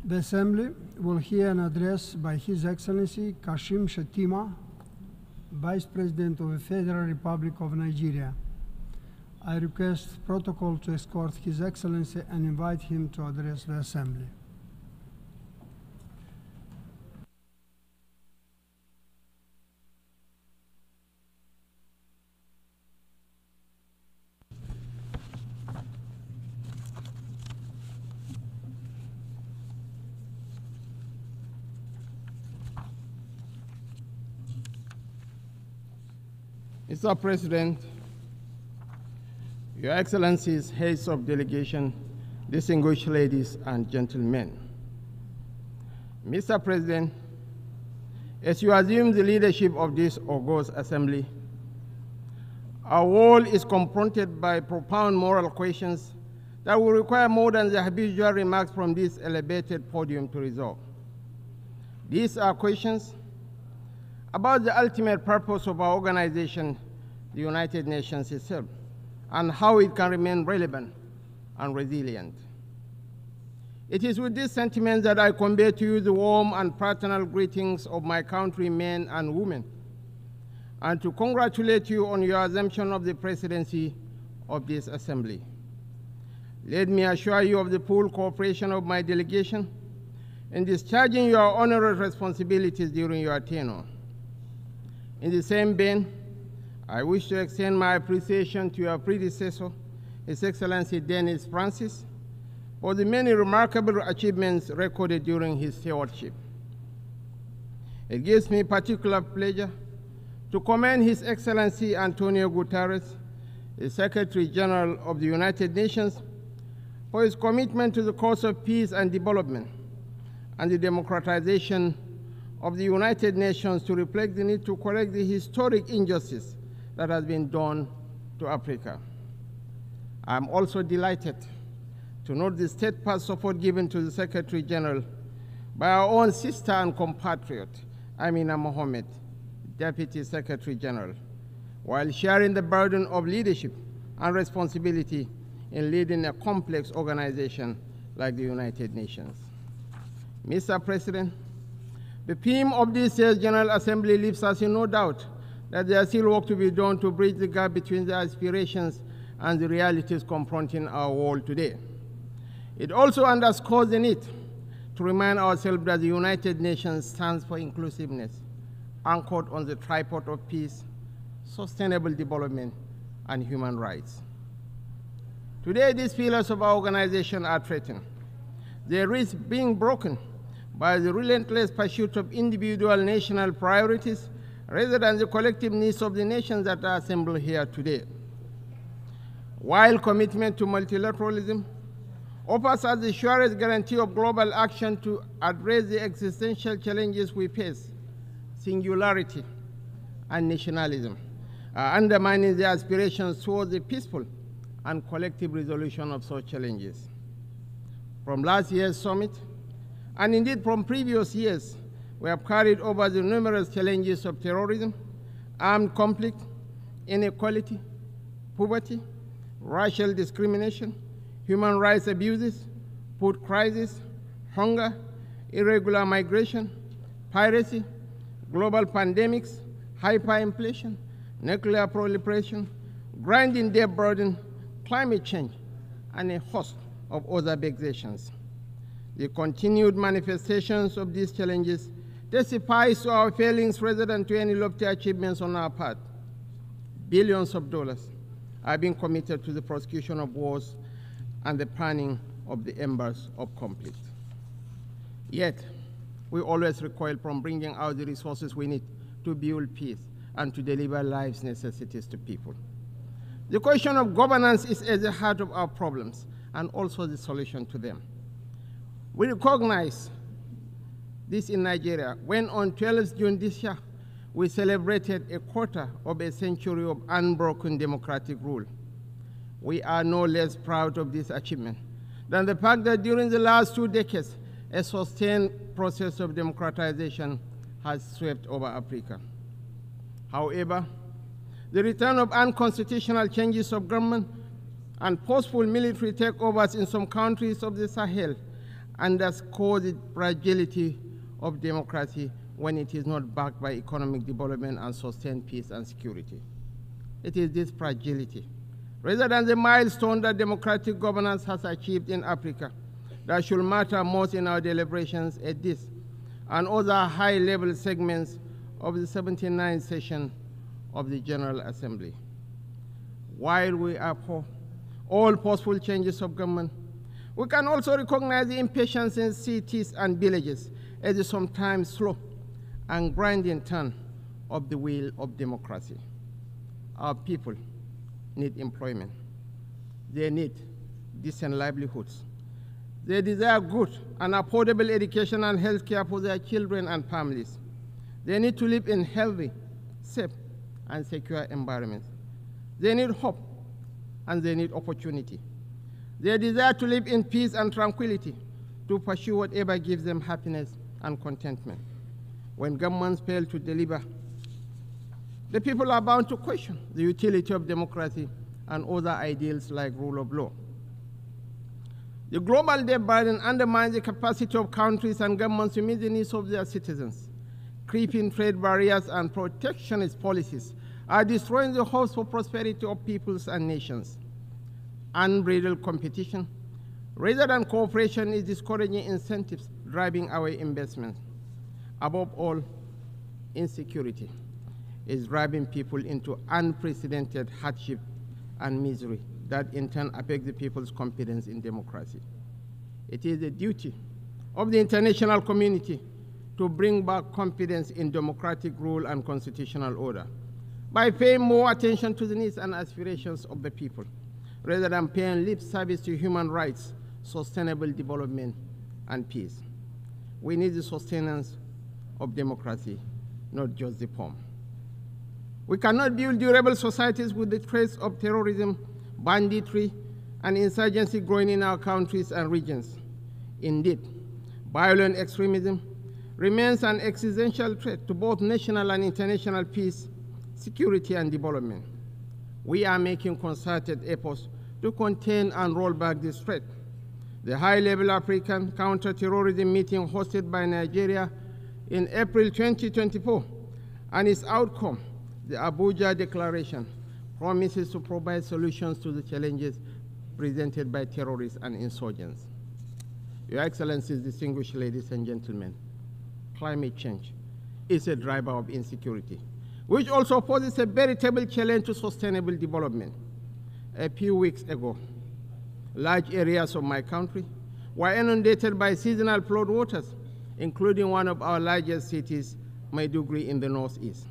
The Assembly will hear an address by His Excellency Kashim Shettima, Vice President of the Federal Republic of Nigeria. I request protocol to escort His Excellency and invite him to address the Assembly. Mr. President, Your Excellencies, heads of delegation, distinguished ladies and gentlemen. Mr. President, as you assume the leadership of this august assembly, our world is confronted by profound moral questions that will require more than the habitual remarks from this elevated podium to resolve. These are questions about the ultimate purpose of our organization, the United Nations itself, and how it can remain relevant and resilient. It is with this sentiment that I convey to you the warm and fraternal greetings of my countrymen and women, and to congratulate you on your assumption of the presidency of this assembly. Let me assure you of the full cooperation of my delegation in discharging your onerous responsibilities during your tenure. In the same vein, I wish to extend my appreciation to your predecessor, His Excellency Dennis Francis, for the many remarkable achievements recorded during his stewardship. It gives me particular pleasure to commend His Excellency Antonio Guterres, the Secretary General of the United Nations, for his commitment to the cause of peace and development and the democratization of the United Nations to reflect the need to correct the historic injustice that has been done to Africa. I am also delighted to note the steadfast support given to the Secretary General by our own sister and compatriot, Amina Mohammed, Deputy Secretary General, while sharing the burden of leadership and responsibility in leading a complex organization like the United Nations. Mr. President, the theme of this year's General Assembly leaves us in no doubt that there is still work to be done to bridge the gap between the aspirations and the realities confronting our world today. It also underscores the need to remind ourselves that the United Nations stands for inclusiveness, anchored on the tripod of peace, sustainable development, and human rights. Today, these pillars of our organization are threatened. They risk being broken by the relentless pursuit of individual national priorities rather than the collective needs of the nations that are assembled here today. While commitment to multilateralism offers us the surest guarantee of global action to address the existential challenges we face, singularity and nationalism are undermining the aspirations towards a peaceful and collective resolution of such challenges. From last year's summit, and indeed from previous years, we have carried over the numerous challenges of terrorism, armed conflict, inequality, poverty, racial discrimination, human rights abuses, food crisis, hunger, irregular migration, piracy, global pandemics, hyperinflation, nuclear proliferation, grinding debt burden, climate change, and a host of other vexations. The continued manifestations of these challenges testifies to our failings rather than to any lofty achievements on our part. Billions of dollars are being committed to the prosecution of wars and the planning of the embers of conflict. Yet, we always recoil from bringing out the resources we need to build peace and to deliver life's necessities to people. The question of governance is at the heart of our problems and also the solution to them. We recognize this in Nigeria when on 12th June this year, we celebrated a quarter of a century of unbroken democratic rule. We are no less proud of this achievement than the fact that during the last 2 decades, a sustained process of democratization has swept over Africa. However, the return of unconstitutional changes of government and forceful military takeovers in some countries of the Sahel underscore the fragility of democracy when it is not backed by economic development and sustained peace and security. It is this fragility, rather than the milestone that democratic governance has achieved in Africa, that should matter most in our deliberations at this and other high-level segments of the 79th session of the General Assembly. While we abhor all possible changes of government, we can also recognize the impatience in cities and villages as a sometimes slow and grinding turn of the wheel of democracy. Our people need employment. They need decent livelihoods. They desire good and affordable education and health care for their children and families. They need to live in healthy, safe, and secure environments. They need hope, and they need opportunity. They desire to live in peace and tranquility, to pursue whatever gives them happiness and contentment. When governments fail to deliver, the people are bound to question the utility of democracy and other ideals like rule of law. The global debt burden undermines the capacity of countries and governments to meet the needs of their citizens. Creeping trade barriers and protectionist policies are destroying the hopes for prosperity of peoples and nations. Unbridled competition, rather than cooperation, is discouraging incentives driving away investments. Above all, insecurity is driving people into unprecedented hardship and misery that in turn affect the people's confidence in democracy. It is the duty of the international community to bring back confidence in democratic rule and constitutional order by paying more attention to the needs and aspirations of the people, rather than paying lip service to human rights, sustainable development, and peace. We need the sustenance of democracy, not just the form. We cannot build durable societies with the threats of terrorism, banditry, and insurgency growing in our countries and regions. Indeed, violent extremism remains an existential threat to both national and international peace, security, and development. We are making concerted efforts to contain and roll back this threat. The high-level African counter-terrorism meeting hosted by Nigeria in April 2024 and its outcome, the Abuja Declaration, promises to provide solutions to the challenges presented by terrorists and insurgents. Your Excellencies, distinguished ladies and gentlemen, climate change is a driver of insecurity, which also poses a veritable challenge to sustainable development. A few weeks ago, large areas of my country were inundated by seasonal flood waters, including one of our largest cities, Maiduguri, in the northeast.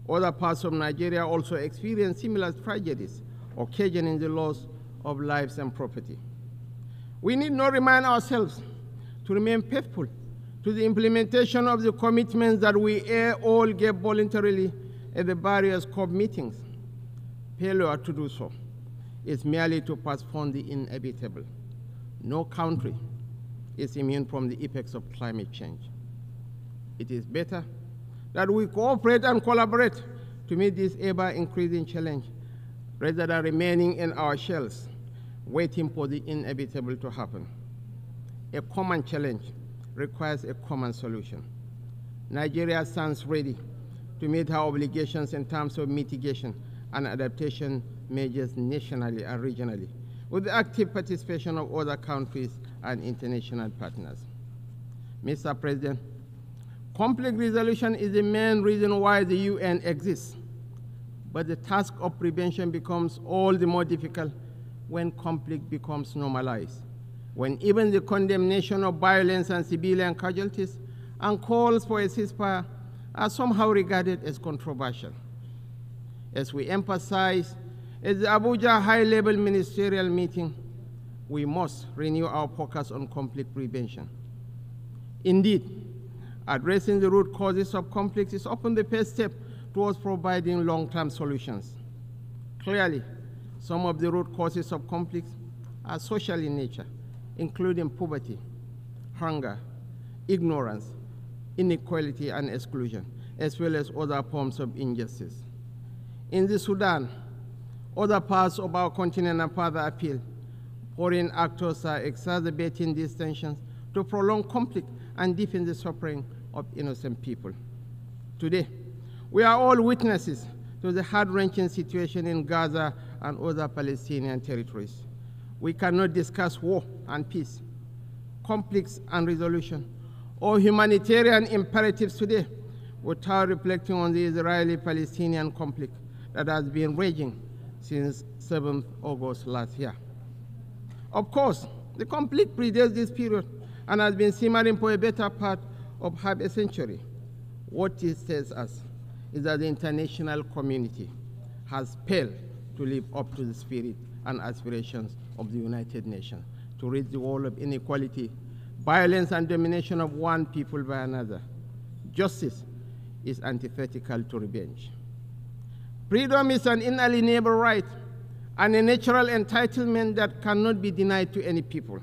Other parts of Nigeria also experienced similar tragedies, occasioning the loss of lives and property. We need not remind ourselves to remain faithful to the implementation of the commitments that we all gave voluntarily at the various COP meetings. Failure to do so is merely to postpone the inevitable. No country is immune from the effects of climate change. It is better that we cooperate and collaborate to meet this ever-increasing challenge, rather than remaining in our shells, waiting for the inevitable to happen. A common challenge requires a common solution. Nigeria stands ready to meet her obligations in terms of mitigation and adaptation measures nationally and regionally, with the active participation of other countries and international partners. Mr. President, conflict resolution is the main reason why the UN exists, but the task of prevention becomes all the more difficult when conflict becomes normalized, when even the condemnation of violence and civilian casualties and calls for a ceasefire are somehow regarded as controversial. As we emphasize at the Abuja high-level ministerial meeting, we must renew our focus on conflict prevention. Indeed, addressing the root causes of conflict is often the first step towards providing long-term solutions. Clearly, some of the root causes of conflicts are social in nature, including poverty, hunger, ignorance, inequality, and exclusion, as well as other forms of injustice. In the Sudan, other parts of our continent, and further afield, foreign actors are exacerbating these tensions to prolong conflict and deepen the suffering of innocent people. Today, we are all witnesses to the heart-wrenching situation in Gaza and other Palestinian territories. We cannot discuss war and peace, conflicts and resolution, or humanitarian imperatives today without reflecting on the Israeli-Palestinian conflict that has been raging since 7th August last year. Of course, the conflict predates this period and has been simmering for a better part of half a century. What it tells us is that the international community has failed to live up to the spirit and aspirations of the United Nations to rid the world of inequality, violence, and domination of one people by another. Justice is antithetical to revenge. Freedom is an inalienable right and a natural entitlement that cannot be denied to any people.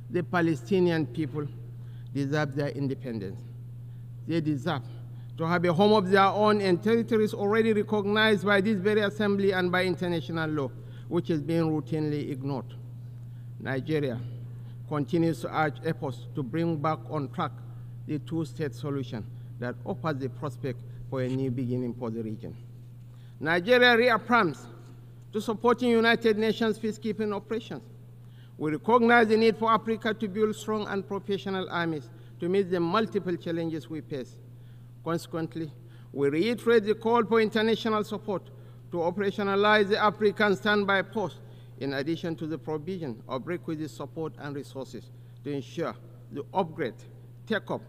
The Palestinian people deserve their independence. They deserve to have a home of their own in territories already recognized by this very assembly and by international law, which is being routinely ignored. Nigeria continues to urge efforts to bring back on track the two-state solution that offers the prospect for a new beginning for the region. Nigeria reaffirms to supporting United Nations peacekeeping operations. We recognize the need for Africa to build strong and professional armies to meet the multiple challenges we face. Consequently, we reiterate the call for international support to operationalize the African standby force, in addition to the provision of requisite support and resources to ensure the upgrade, take-up,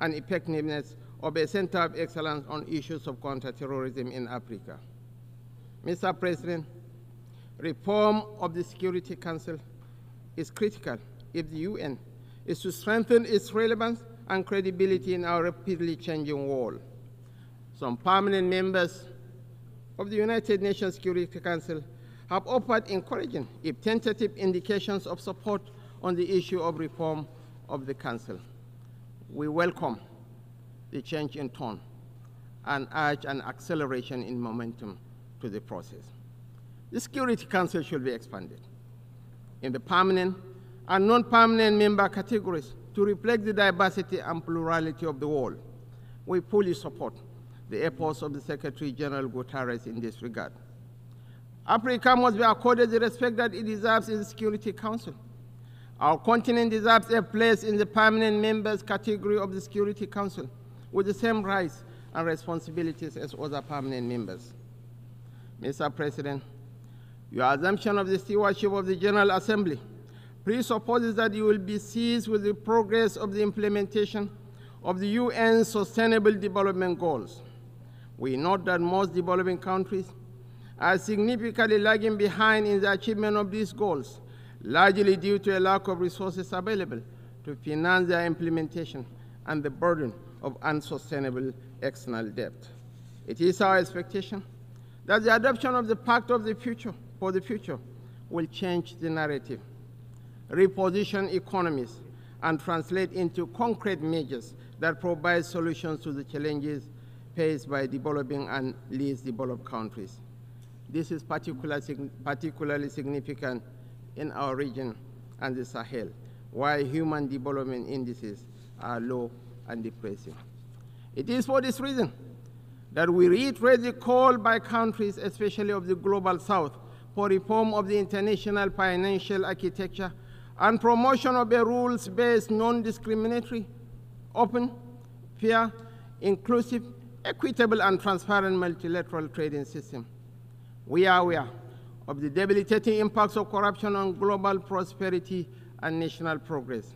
and effectiveness of a center of excellence on issues of counterterrorism in Africa. Mr. President, reform of the Security Council is critical if the UN is to strengthen its relevance and credibility in our rapidly changing world. Some permanent members of the United Nations Security Council have offered encouraging, if tentative, indications of support on the issue of reform of the Council. We welcome the change in tone and urge an acceleration in momentum to the process. The Security Council should be expanded in the permanent and non-permanent member categories to reflect the diversity and plurality of the world. We fully support the efforts of the Secretary General Guterres in this regard. Africa must be accorded the respect that it deserves in the Security Council. Our continent deserves a place in the permanent members category of the Security Council with the same rights and responsibilities as other permanent members. Mr. President, your assumption of the stewardship of the General Assembly presupposes that you will be seized with the progress of the implementation of the UN's Sustainable Development Goals. We note that most developing countries are significantly lagging behind in the achievement of these goals, largely due to a lack of resources available to finance their implementation and the burden of unsustainable external debt. It is our expectation that the adoption of the Pact of the Future for the future will change the narrative, reposition economies, and translate into concrete measures that provide solutions to the challenges faced by developing and least developed countries. This is particularly significant in our region and the Sahel, where human development indices are low and depressing. It is for this reason that we reiterate the call by countries, especially of the Global South, for reform of the international financial architecture and promotion of a rules-based, non-discriminatory, open, fair, inclusive, equitable, and transparent multilateral trading system. We are aware of the debilitating impacts of corruption on global prosperity and national progress.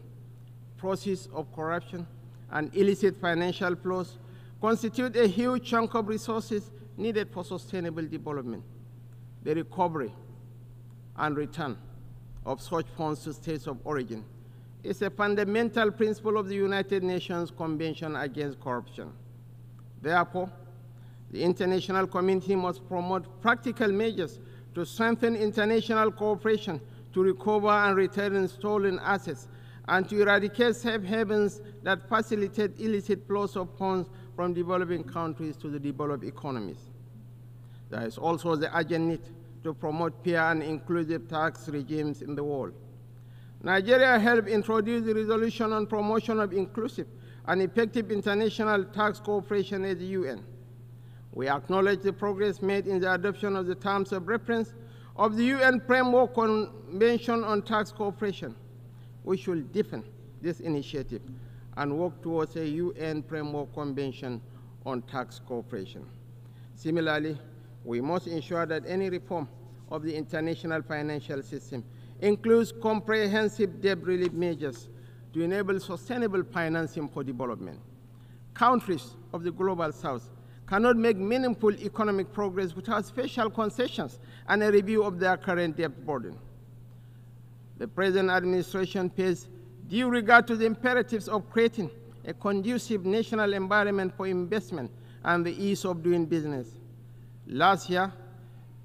Process of corruption and illicit financial flows constitute a huge chunk of resources needed for sustainable development. The recovery and return of such funds to states of origin is a fundamental principle of the United Nations Convention Against Corruption. Therefore, the international community must promote practical measures to strengthen international cooperation to recover and return stolen assets and to eradicate safe havens that facilitate illicit flows of funds from developing countries to the developed economies. There is also the urgent need to promote fair and inclusive tax regimes in the world. Nigeria helped introduce the Resolution on Promotion of Inclusive and Effective International Tax Cooperation at the UN. We acknowledge the progress made in the adoption of the terms of reference of the UN Framework Convention on Tax Cooperation. We should deepen this initiative and work towards a UN Framework Convention on Tax Cooperation. Similarly, we must ensure that any reform of the international financial system includes comprehensive debt relief measures to enable sustainable financing for development. Countries of the Global South cannot make meaningful economic progress without special concessions and a review of their current debt burden. The present administration pays due regard to the imperatives of creating a conducive national environment for investment and the ease of doing business. Last year,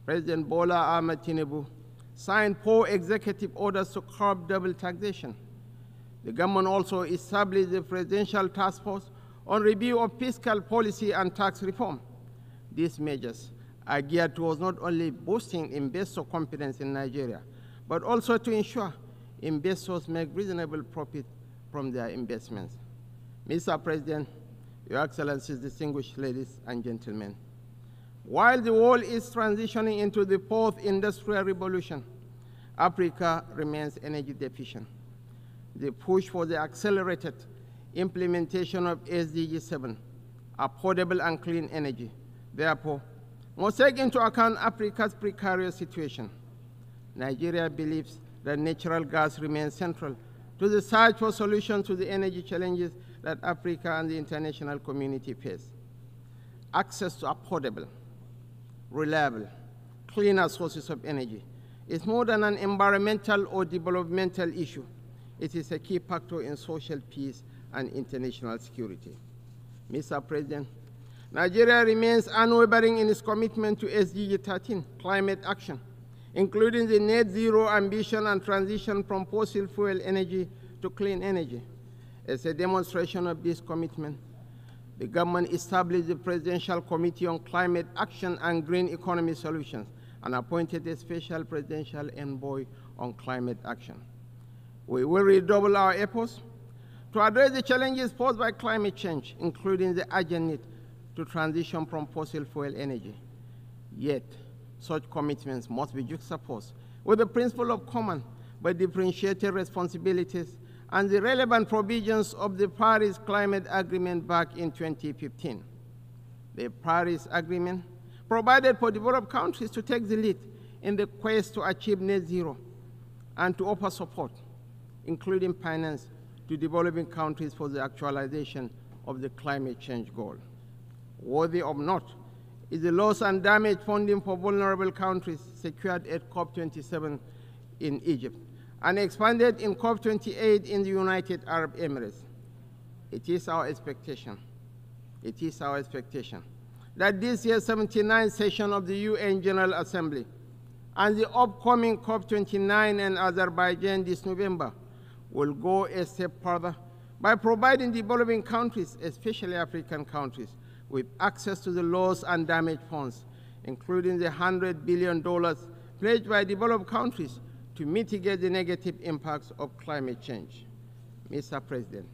President Bola Ahmed Tinubu signed 4 executive orders to curb double taxation. The government also established the Presidential Task Force on review of fiscal policy and tax reform. These measures are geared towards not only boosting investor confidence in Nigeria, but also to ensure investors make reasonable profit from their investments. Mr. President, Your Excellencies, distinguished ladies and gentlemen, while the world is transitioning into the 4th industrial revolution, Africa remains energy deficient. The push for the accelerated implementation of SDG 7, affordable and clean energy, therefore, must take into account Africa's precarious situation. Nigeria believes that natural gas remains central to the search for solutions to the energy challenges that Africa and the international community face. Access to affordable, reliable, cleaner sources of energy is more than an environmental or developmental issue. It is a key factor in social peace and international security. Mr. President, Nigeria remains unwavering in its commitment to SDG 13, climate action, including the net zero ambition and transition from fossil fuel energy to clean energy. As a demonstration of this commitment, the government established the Presidential Committee on Climate Action and Green Economy Solutions and appointed a special presidential envoy on climate action. We will redouble our efforts to address the challenges posed by climate change, including the urgent need to transition from fossil fuel energy. Yet, such commitments must be juxtaposed with the principle of common but differentiated responsibilities and the relevant provisions of the Paris Climate Agreement back in 2015. The Paris Agreement provided for developed countries to take the lead in the quest to achieve net zero and to offer support, including finance, to developing countries for the actualization of the climate change goal. Worthy of note is the loss and damage funding for vulnerable countries secured at COP27 in Egypt and expanded in COP28 in the United Arab Emirates. It is our expectation that this year's 79th session of the UN General Assembly and the upcoming COP29 in Azerbaijan this November will go a step further by providing developing countries, especially African countries, with access to the loss and damage funds, including the $100 billion pledged by developed countries to mitigate the negative impacts of climate change. Mr. President,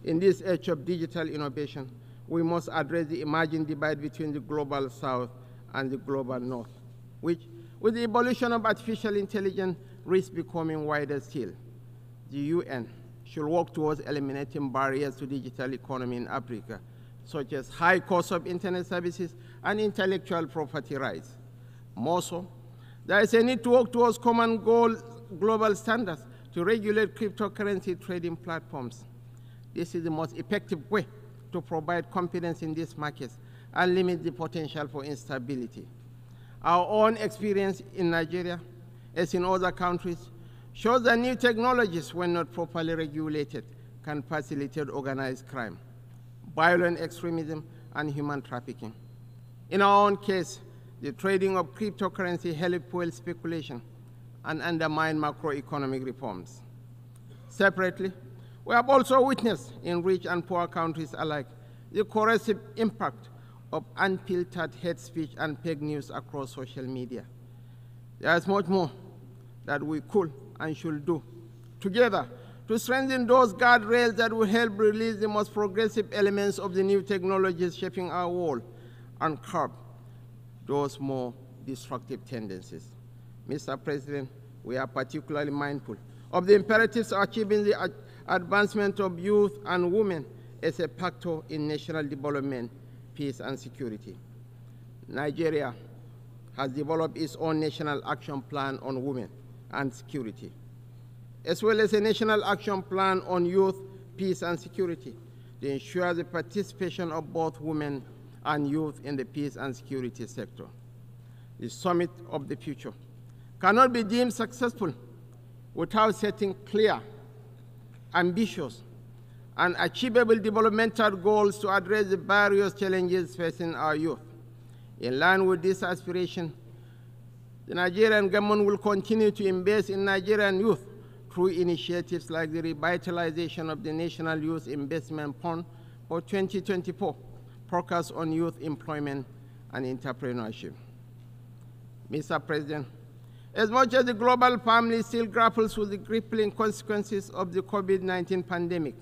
in this age of digital innovation, we must address the emerging divide between the global South and the global North, which, with the evolution of artificial intelligence, risks becoming wider still. The UN should work towards eliminating barriers to digital economy in Africa, such as high cost of internet services and intellectual property rights. More so, there is a need to work towards common global standards to regulate cryptocurrency trading platforms. This is the most effective way to provide confidence in these markets and limit the potential for instability. Our own experience in Nigeria, as in other countries, shows that new technologies, when not properly regulated, can facilitate organized crime, violent extremism, and human trafficking. In our own case, the trading of cryptocurrency helped fuel speculation and undermine macroeconomic reforms. Separately, we have also witnessed in rich and poor countries alike the corrosive impact of unfiltered hate speech and fake news across social media. There is much more that we could and should do together to strengthen those guardrails that will help release the most progressive elements of the new technologies shaping our world and curb those more destructive tendencies. Mr. President, we are particularly mindful of the imperatives of achieving the advancement of youth and women as a factor in national development, peace, and security. Nigeria has developed its own national action plan on women and security, as well as a national action plan on youth, peace, and security to ensure the participation of both women and youth in the peace and security sector. The Summit of the Future cannot be deemed successful without setting clear, ambitious, and achievable developmental goals to address the various challenges facing our youth. In line with this aspiration, the Nigerian government will continue to invest in Nigerian youth through initiatives like the revitalization of the National Youth Investment Fund for 2024, focused on youth employment and entrepreneurship. Mr. President, as much as the global family still grapples with the crippling consequences of the COVID-19 pandemic,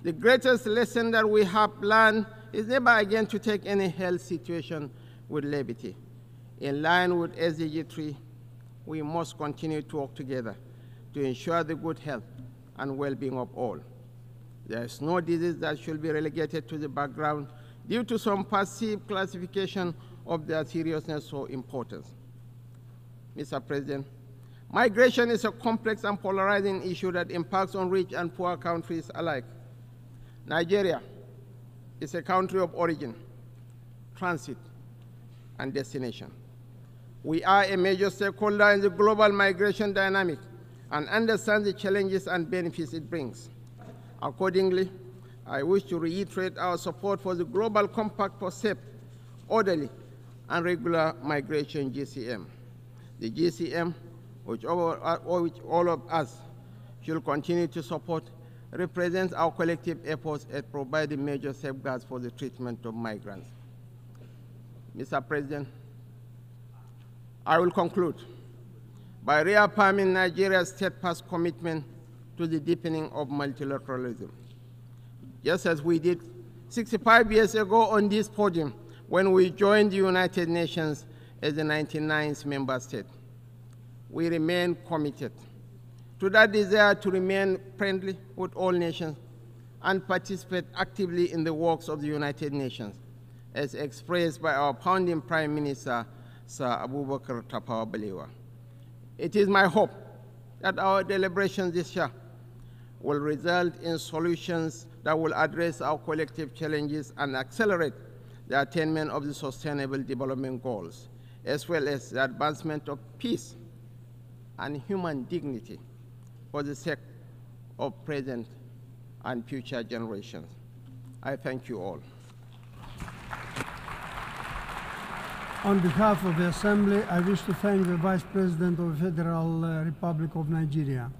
the greatest lesson that we have learned is never again to take any health situation with levity. In line with SDG 3, we must continue to work together to ensure the good health and well-being of all. There is no disease that should be relegated to the background due to some perceived classification of their seriousness or importance. Mr. President, migration is a complex and polarizing issue that impacts on rich and poor countries alike. Nigeria is a country of origin, transit, and destination. We are a major stakeholder in the global migration dynamic and understand the challenges and benefits it brings. Accordingly, I wish to reiterate our support for the Global Compact for Safe, Orderly, and Regular Migration, GCM. The GCM, which all of us should continue to support, represents our collective efforts at providing major safeguards for the treatment of migrants. Mr. President, I will conclude by reaffirming Nigeria's steadfast commitment to the deepening of multilateralism. Just as we did 65 years ago on this podium when we joined the United Nations as the 99th member state, we remain committed to that desire to remain friendly with all nations and participate actively in the works of the United Nations, as expressed by our founding Prime Minister, Sir Abubakar Tafawa Balewa. It is my hope that our deliberations this year will result in solutions that will address our collective challenges and accelerate the attainment of the Sustainable Development Goals, as well as the advancement of peace and human dignity for the sake of present and future generations. I thank you all. On behalf of the Assembly, I wish to thank the Vice President of the Federal Republic of Nigeria.